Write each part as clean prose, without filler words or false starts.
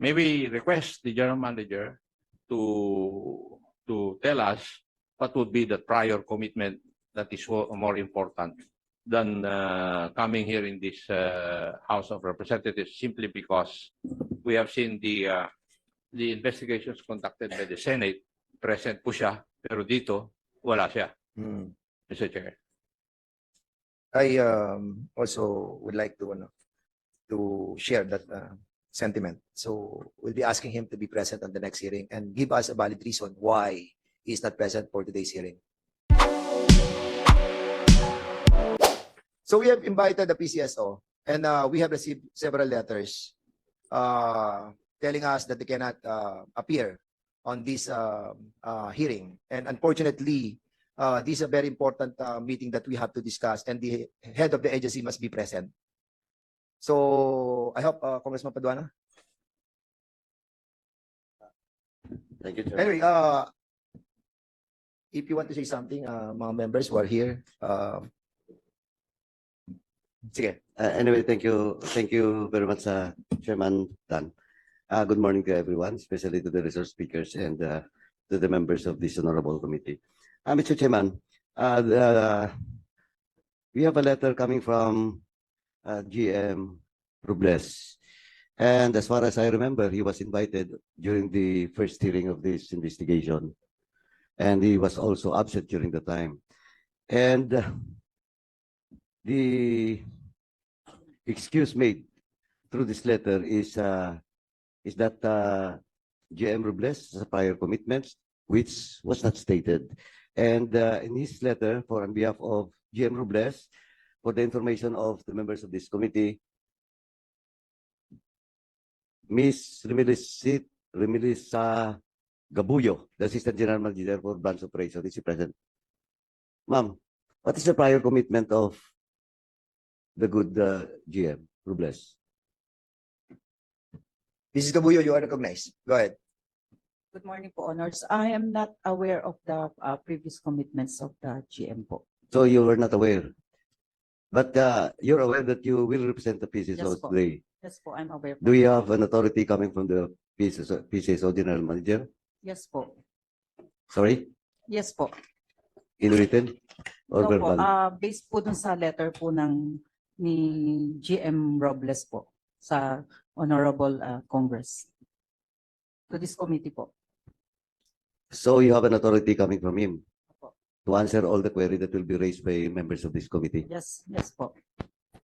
maybe request the general manager to tell us what would be the prior commitment that is more important than coming here in this House of Representatives, simply because we have seen the investigations conducted by the Senate. Present po siya, pero dito wala siya. Mr. Chair. I also would like to share that sentiment. So we'll be asking him to be present on the next hearing and give us a valid reason why he is not present for today's hearing. So we have invited the PCSO, and we have received several letters telling us that they cannot appear on this hearing. And unfortunately, this is a very important meeting that we have to discuss, and the head of the agency must be present. So I hope Congressman Paduano. Thank you, Chair. Anyway, if you want to say something, mga members who are here, sige. Anyway, thank you very much, Chairman Dan. Good morning to everyone, especially to the resource speakers and to the members of this honorable committee. Mr. Chairman, we have a letter coming from GM Robles, and as far as I remember, he was invited during the first hearing of this investigation, and he was also absent during the time. And the excuse made through this letter is that GM Robles has prior commitments, which was not stated. And in his letter, on behalf of GM Robles, for the information of the members of this committee, Ms. Remilisa Gabuyo, the Assistant General Manager for Branch Operations, is present. Ma'am, what is the prior commitment of the good GM Robles? Mrs. Gabuyo, you are recognized. Go ahead. Good morning po, Honors. I am not aware of the previous commitments of the GM po. So you were not aware, but you're aware that you will represent the PCSO Yes, po. today. Yes po, I'm aware po. Do you have an authority coming from the PCSO General Manager? Yes po. Sorry, Yes po. in written or No po, verbal? based po dun sa letter po ni GM Robles po sa Honorable Congress. To this committee po. So you have an authority coming from him Opo. to answer all the query that will be raised by members of this committee. Yes, yes po.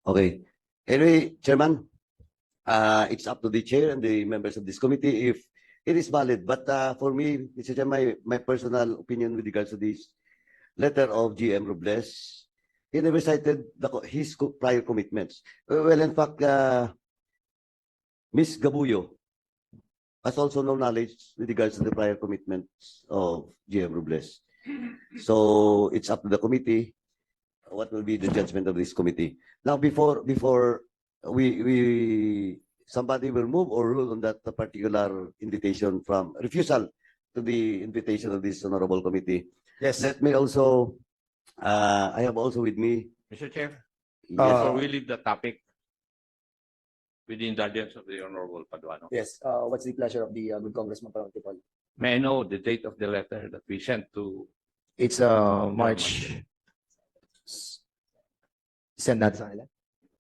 Okay. Anyway, Chairman, it's up to the chair and the members of this committee if it is valid. But for me, Mr. Chairman, my personal opinion with regards to this letter of GM Robles, he never cited his prior commitments. Well, in fact, Ms. Gabuyo has also no knowledge with regards to the prior commitments of GM Robles. So it's up to the committee what will be the judgment of this committee. Now, before we somebody will move or rule on that particular invitation from refusal to the invitation of this honorable committee. Yes. Let me also, I have also with me. Mr. Chair, Yes, before we leave the topic with the indulgence of the Honorable Paduano, Yes. What's the pleasure of the good Congressman Paduano? may I know the date of the letter that we sent to It's March. Send that sa kanila.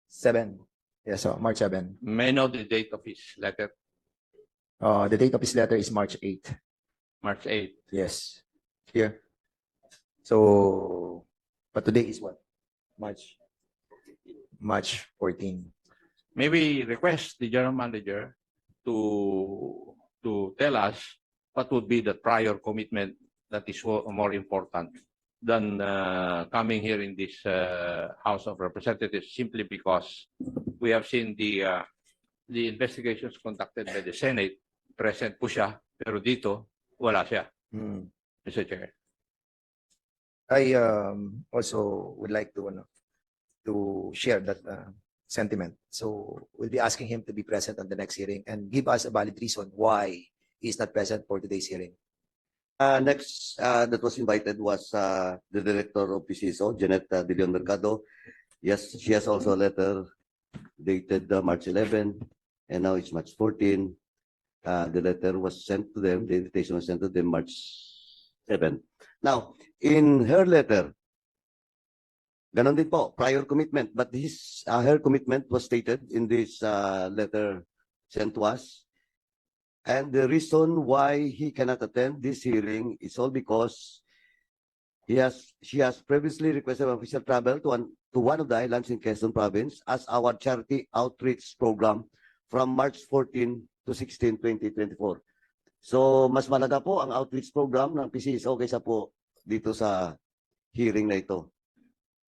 7. Yes, so March 7. May I know the date of his letter? The date of his letter is March 8. March 8. Yes. Here. So, but today is what? March 14. Maybe request the general manager to tell us what would be the prior commitment that is more important than coming here in this House of Representatives, simply because we have seen the investigations conducted by the Senate. Present po siya, pero dito wala siya. Mr. Chair. I also would like to share that sentiment. So we'll be asking him to be present on the next hearing and give us a valid reason why he is not present for today's hearing. Next, that was invited was the director of PCSO, Janet De Leon Mercado. Yes, she has also a letter dated March 11, and now it's March 14. The letter was sent to them, the invitation was sent to them March 7. Now, in her letter, ganon din po, prior commitment, but her commitment was stated in this letter sent to us. And the reason why he cannot attend this hearing is all because she has previously requested official travel to one of the islands in Quezon Province as our charity outreach program from March 14 to 16, 2024. So, mas malaga po ang outreach program ng PCSO kaysa po dito sa hearing na ito.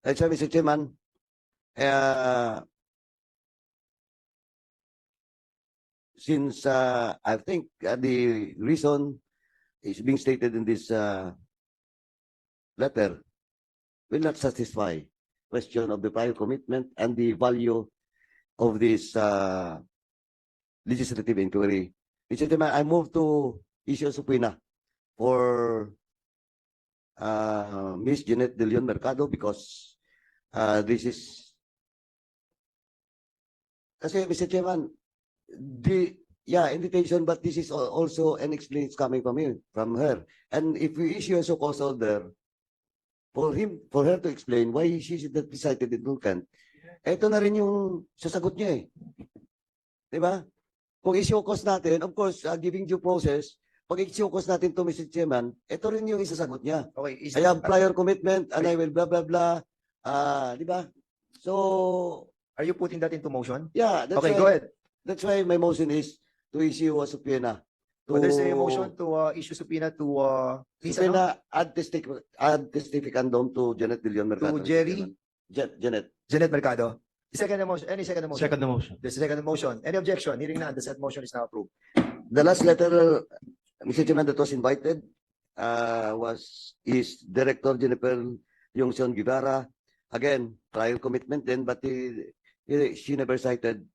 And so, Mr. Chairman, since I think the reason is being stated in this letter will not satisfy question of the prior commitment and the value of this legislative inquiry. Mr. Chairman, I move to issue a subpoena for Ms. Jeanette De Leon Mercado because this is kasi, Mr. Chairman, invitation, but this is also an explanation coming from her. And if we issue a so-called order for her to explain why she should not be cited in Vulcan, ito na rin yung sasagot niya eh. Diba? Kung issue cause natin, of course, giving due process, pag issue cause natin to Mr. Chairman, ito rin yung isasagot niya. Okay, I have prior commitment and I will blah, blah, blah. Diba? So, are you putting that into motion? yeah, that's Okay, why, go ahead. That's why my motion is to issue a subpoena. So there's a motion to issue subpoena to please, Subpoena ad testificandum to Janet De Leon Mercado. to Jerry Janet. Jeanette Mercado. The second motion. Any second motion? Second motion. There's a second motion. Any objection? Hearing none. The said motion is now approved. The last letter, Mr. Chairman, that was invited is Director Jennifer Yongson Guevara. Again, prior commitment then, but she never cited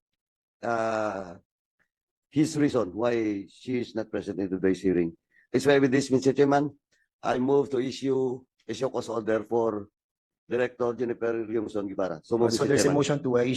his reason why she is not present in today's hearing. That's why with this, Mr. Chairman, I move to issue a show cause order for Director Jennifer Yongson Guevara. So, So there's a motion to issue